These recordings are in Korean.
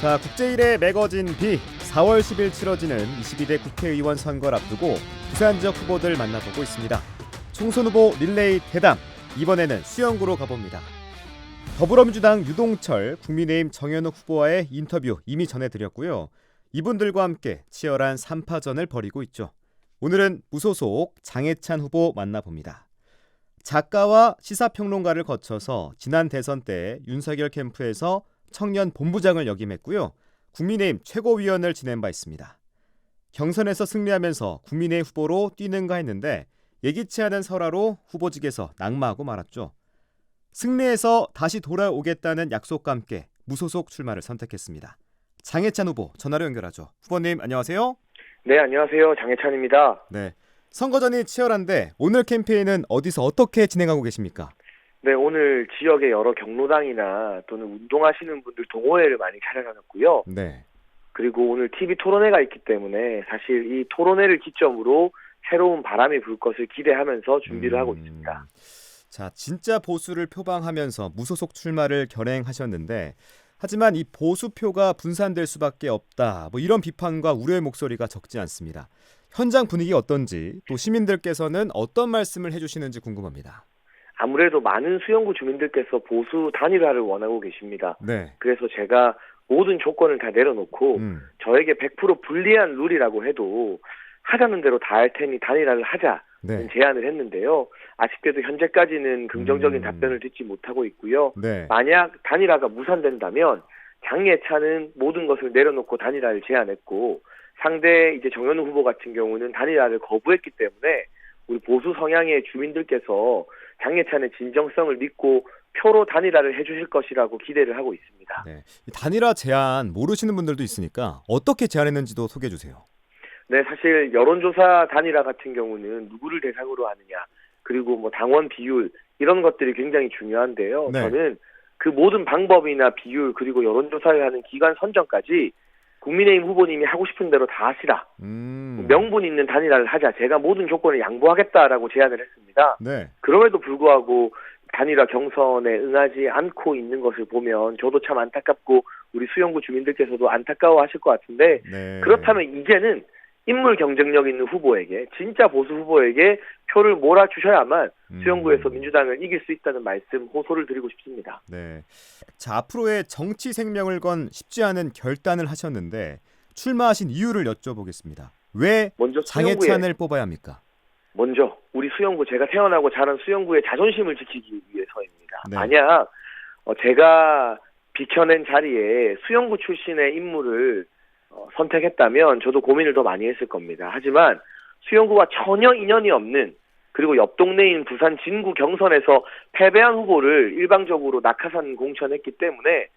자, 국제일의 매거진 B 4월 10일 치러지는 22대 국회의원 선거를 앞두고 부산 지역 후보들 만나보고 있습니다. 총선 후보 릴레이 대담, 이번에는 수영구로 가봅니다. 더불어민주당 유동철, 국민의힘 정현욱 후보와의 인터뷰 이미 전해드렸고요. 이분들과 함께 치열한 3파전을 벌이고 있죠. 오늘은 무소속 장해찬 후보 만나봅니다. 작가와 시사평론가를 거쳐서 지난 대선 때 윤석열 캠프에서 청년 본부장을 역임했고요. 국민의힘 최고위원을 지낸 바 있습니다. 경선에서 승리하면서 국민의힘 후보로 뛰는가 했는데 예기치 않은 설화로 후보직에서 낙마하고 말았죠. 승리해서 다시 돌아오겠다는 약속과 함께 무소속 출마를 선택했습니다. 장해찬 후보 전화로 연결하죠. 후보님 안녕하세요. 네, 안녕하세요. 장해찬입니다. 네, 선거전이 치열한데 오늘 캠페인은 어디서 어떻게 진행하고 계십니까? 네, 오늘 지역의 여러 경로당이나 또는 운동하시는 분들 동호회를 많이 찾아다녔고요. 네. 그리고 오늘 TV 토론회가 있기 때문에 사실 이 토론회를 기점으로 새로운 바람이 불 것을 기대하면서 준비를 하고 있습니다. 자, 진짜 보수를 표방하면서 무소속 출마를 결행하셨는데 하지만 이 보수표가 분산될 수밖에 없다. 이런 비판과 우려의 목소리가 적지 않습니다. 현장 분위기 어떤지 또 시민들께서는 어떤 말씀을 해주시는지 궁금합니다. 아무래도 많은 수영구 주민들께서 보수 단일화를 원하고 계십니다. 네. 그래서 제가 모든 조건을 다 내려놓고 저에게 100% 불리한 룰이라고 해도 하자는 대로 다 할 테니 단일화를 하자는 네. 제안을 했는데요. 아쉽게도 현재까지는 긍정적인 답변을 듣지 못하고 있고요. 네. 만약 단일화가 무산된다면 장예찬은 모든 것을 내려놓고 단일화를 제안했고 상대 이제 정현우 후보 같은 경우는 단일화를 거부했기 때문에 우리 보수 성향의 주민들께서 장예찬의 진정성을 믿고 표로 단일화를 해주실 것이라고 기대를 하고 있습니다. 네. 단일화 제안 모르시는 분들도 있으니까 어떻게 제안했는지도 소개해 주세요. 네, 사실 여론조사 단일화 같은 경우는 누구를 대상으로 하느냐, 그리고 뭐 당원 비율 이런 것들이 굉장히 중요한데요. 네. 저는 그 모든 방법이나 비율 그리고 여론조사를 하는 기관 선정까지 국민의힘 후보님이 하고 싶은 대로 다 하시라. 명분 있는 단일화를 하자. 제가 모든 조건을 양보하겠다라고 제안을 했습니다. 네. 그럼에도 불구하고 단일화 경선에 응하지 않고 있는 것을 보면 저도 참 안타깝고 우리 수영구 주민들께서도 안타까워하실 것 같은데 네. 그렇다면 이제는 인물 경쟁력 있는 후보에게 진짜 보수 후보에게 표를 몰아주셔야만 수영구에서 민주당을 이길 수 있다는 말씀 호소를 드리고 싶습니다. 네. 자, 앞으로의 정치 생명을 건 쉽지 않은 결단을 하셨는데 출마하신 이유를 여쭤보겠습니다. 왜 먼저 장해찬을 뽑아야 합니까? 먼저 우리 수영구, 제가 태어나고 자란 수영구의 자존심을 지키기 위해서입니다. 네. 만약 제가 비켜낸 자리에 수영구 출신의 인물을 선택했다면 저도 고민을 더 많이 했을 겁니다. 하지만 수영구와 전혀 인연이 없는, 그리고 옆 동네인 부산 진구 경선에서 패배한 후보를 일방적으로 낙하산 공천했기 때문에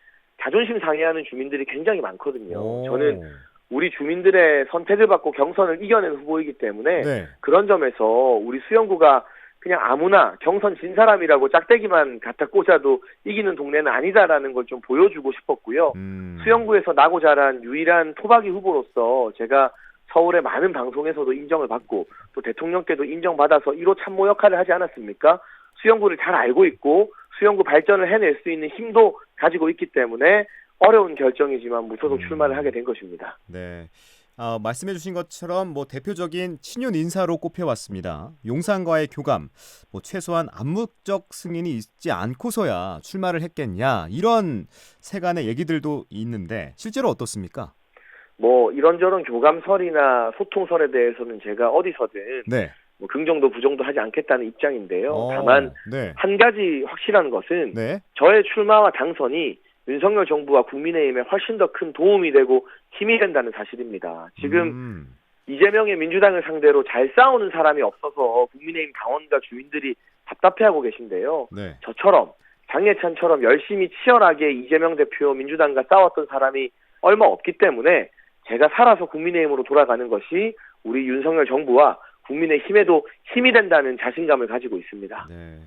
자존심 상해하는 주민들이 굉장히 많거든요. 저는 우리 주민들의 선택을 받고 경선을 이겨낸 후보이기 때문에 네. 그런 점에서 우리 수영구가 그냥 아무나 경선 진 사람이라고 짝대기만 갖다 꽂아도 이기는 동네는 아니다라는 걸 좀 보여주고 싶었고요. 수영구에서 나고 자란 유일한 토박이 후보로서 제가 서울의 많은 방송에서도 인정을 받고 또 대통령께도 인정받아서 1호 참모 역할을 하지 않았습니까? 수영구를 잘 알고 있고 수영구 발전을 해낼 수 있는 힘도 가지고 있기 때문에 어려운 결정이지만 무소속 출마를 하게 된 것입니다. 네. 말씀해 주신 것처럼 대표적인 친윤 인사로 꼽혀왔습니다. 용산과의 교감, 최소한 암묵적 승인이 있지 않고서야 출마를 했겠냐, 이런 세간의 얘기들도 있는데 실제로 어떻습니까? 이런저런 교감설이나 소통설에 대해서는 제가 어디서든 네. 긍정도 부정도 하지 않겠다는 입장인데요. 다만 네. 한 가지 확실한 것은 네. 저의 출마와 당선이 윤석열 정부와 국민의힘에 훨씬 더 큰 도움이 되고 힘이 된다는 사실입니다. 지금 이재명의 민주당을 상대로 잘 싸우는 사람이 없어서 국민의힘 당원과 주민들이 답답해하고 계신데요. 네. 저처럼 장예찬처럼 열심히 치열하게 이재명 대표 민주당과 싸웠던 사람이 얼마 없기 때문에 제가 살아서 국민의힘으로 돌아가는 것이 우리 윤석열 정부와 국민의힘에도 힘이 된다는 자신감을 가지고 있습니다. 네.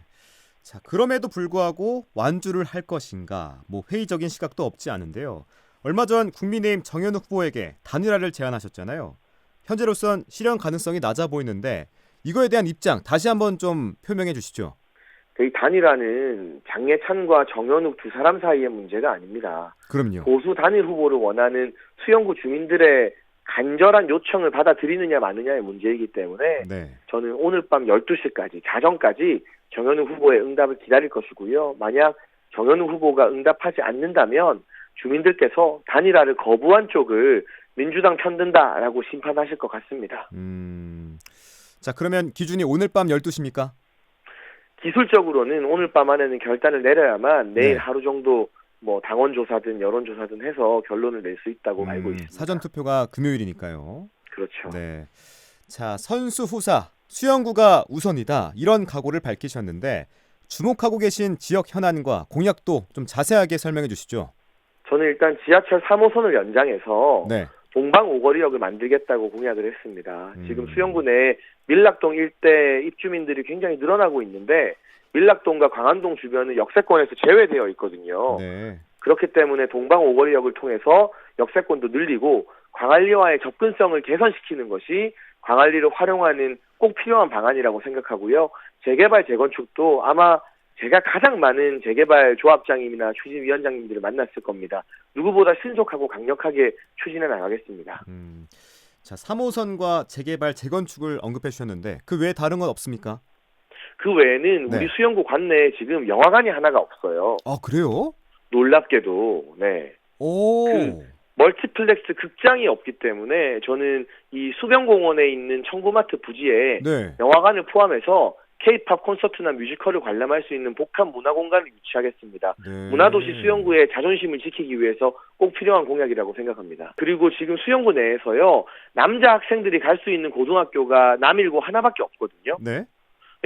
자, 그럼에도 불구하고 완주를 할 것인가, 회의적인 시각도 없지 않은데요. 얼마 전 국민의힘 정현욱 후보에게 단일화를 제안하셨잖아요. 현재로선 실현 가능성이 낮아 보이는데 이거에 대한 입장 다시 한번 좀 표명해 주시죠. 이 단일화는 장예찬과 정현욱 두 사람 사이의 문제가 아닙니다. 그럼요. 보수 단일 후보를 원하는 수영구 주민들의 간절한 요청을 받아들이느냐 마느냐의 문제이기 때문에 네. 저는 오늘 밤 12시까지 자정까지 정현욱 후보의 응답을 기다릴 것이고요. 만약 정현욱 후보가 응답하지 않는다면 주민들께서 단일화를 거부한 쪽을 민주당 편든다라고 심판하실 것 같습니다. 자, 그러면 기준이 오늘 밤 12시입니까? 기술적으로는 오늘 밤 안에는 결단을 내려야만 내일 네. 하루 정도 뭐 당원 조사든 여론 조사든 해서 결론을 낼 수 있다고 알고 있습니다. 사전 투표가 금요일이니까요. 그렇죠. 네. 자, 선수 후사 수영구가 우선이다. 이런 각오를 밝히셨는데 주목하고 계신 지역 현안과 공약도 좀 자세하게 설명해 주시죠. 저는 일단 지하철 3호선을 연장해서 네. 동방 오거리역을 만들겠다고 공약을 했습니다. 지금 수영구 내에 밀락동 일대 입주민들이 굉장히 늘어나고 있는데 밀락동과 광안동 주변은 역세권에서 제외되어 있거든요. 네. 그렇기 때문에 동방 오거리역을 통해서 역세권도 늘리고 광안리와의 접근성을 개선시키는 것이 광안리를 활용하는 꼭 필요한 방안이라고 생각하고요. 재개발 재건축도 아마 제가 가장 많은 재개발 조합장님이나 추진위원장님들을 만났을 겁니다. 누구보다 신속하고 강력하게 추진해 나가겠습니다. 자, 3호선과 재개발 재건축을 언급해 주셨는데 그 외에 다른 건 없습니까? 그 외에는 네. 우리 수영구 관내에 지금 영화관이 하나가 없어요. 아, 그래요? 놀랍게도. 네. 오. 멀티플렉스 극장이 없기 때문에 저는 이 수변공원에 있는 청구마트 부지에 네. 영화관을 포함해서 K-팝 콘서트나 뮤지컬을 관람할 수 있는 복합 문화공간을 유치하겠습니다. 네. 문화도시 수영구의 자존심을 지키기 위해서 꼭 필요한 공약이라고 생각합니다. 그리고 지금 수영구 내에서요. 남자 학생들이 갈 수 있는 고등학교가 남일고 하나밖에 없거든요. 네.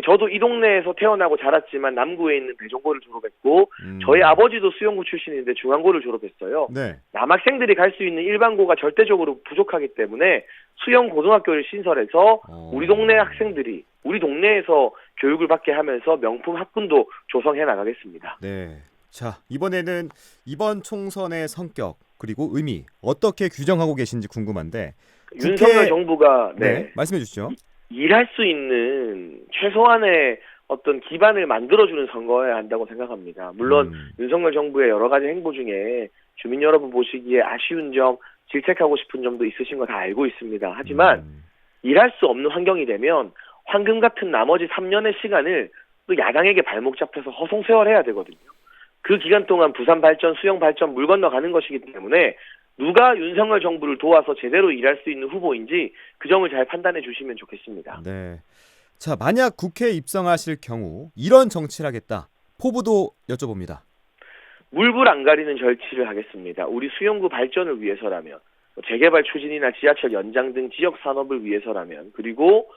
저도 이 동네에서 태어나고 자랐지만 남구에 있는 대전고를 졸업했고 저희 아버지도 수영구 출신인데 중앙고를 졸업했어요. 네. 남학생들이 갈 수 있는 일반고가 절대적으로 부족하기 때문에 수영고등학교를 신설해서 우리 동네 학생들이 우리 동네에서 교육을 받게 하면서 명품 학군도 조성해 나가겠습니다. 네. 자, 이번에는 이번 총선의 성격 그리고 의미 어떻게 규정하고 계신지 궁금한데 윤석열 정부가 네, 말씀해 주시죠. 일할 수 있는 최소한의 어떤 기반을 만들어주는 선거여야 한다고 생각합니다. 물론 윤석열 정부의 여러 가지 행보 중에 주민 여러분 보시기에 아쉬운 점, 질책하고 싶은 점도 있으신 거 다 알고 있습니다. 하지만 일할 수 없는 환경이 되면 황금 같은 나머지 3년의 시간을 또 야당에게 발목 잡혀서 허송세월해야 되거든요. 그 기간 동안 부산 발전, 수영 발전 물 건너가는 것이기 때문에 누가 윤석열 정부를 도와서 제대로 일할 수 있는 후보인지 그 점을 잘 판단해 주시면 좋겠습니다. 네. 자, 만약 국회에 입성하실 경우 이런 정치를 하겠다. 포부도 여쭤봅니다. 물불 안 가리는 절치를 하겠습니다. 우리 수영구 발전을 위해서라면, 재개발 추진이나 지하철 연장 등 지역 산업을 위해서라면, 그리고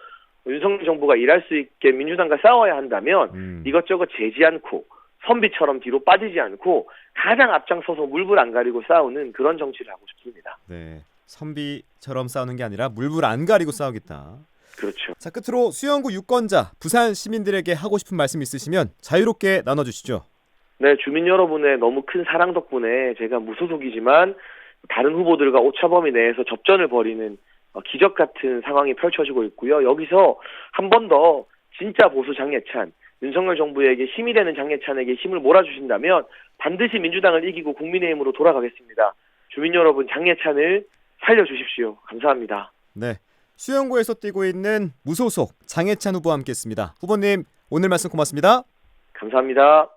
윤석열 정부가 일할 수 있게 민주당과 싸워야 한다면 이것저것 제지 않고 선비처럼 뒤로 빠지지 않고 가장 앞장서서 물불 안 가리고 싸우는 그런 정치를 하고 싶습니다. 네, 선비처럼 싸우는 게 아니라 물불 안 가리고 싸우겠다. 그렇죠. 자, 끝으로 수영구 유권자, 부산 시민들에게 하고 싶은 말씀 있으시면 자유롭게 나눠주시죠. 네, 주민 여러분의 너무 큰 사랑 덕분에 제가 무소속이지만 다른 후보들과 오차범위 내에서 접전을 벌이는 기적 같은 상황이 펼쳐지고 있고요. 여기서 한 번 더 진짜 보수 장예찬, 윤석열 정부에게 힘이 되는 장예찬에게 힘을 몰아주신다면 반드시 민주당을 이기고 국민의힘으로 돌아가겠습니다. 주민 여러분, 장예찬을 살려주십시오. 감사합니다. 네, 수영구에서 뛰고 있는 무소속 장예찬 후보와 함께했습니다. 후보님, 오늘 말씀 고맙습니다. 감사합니다.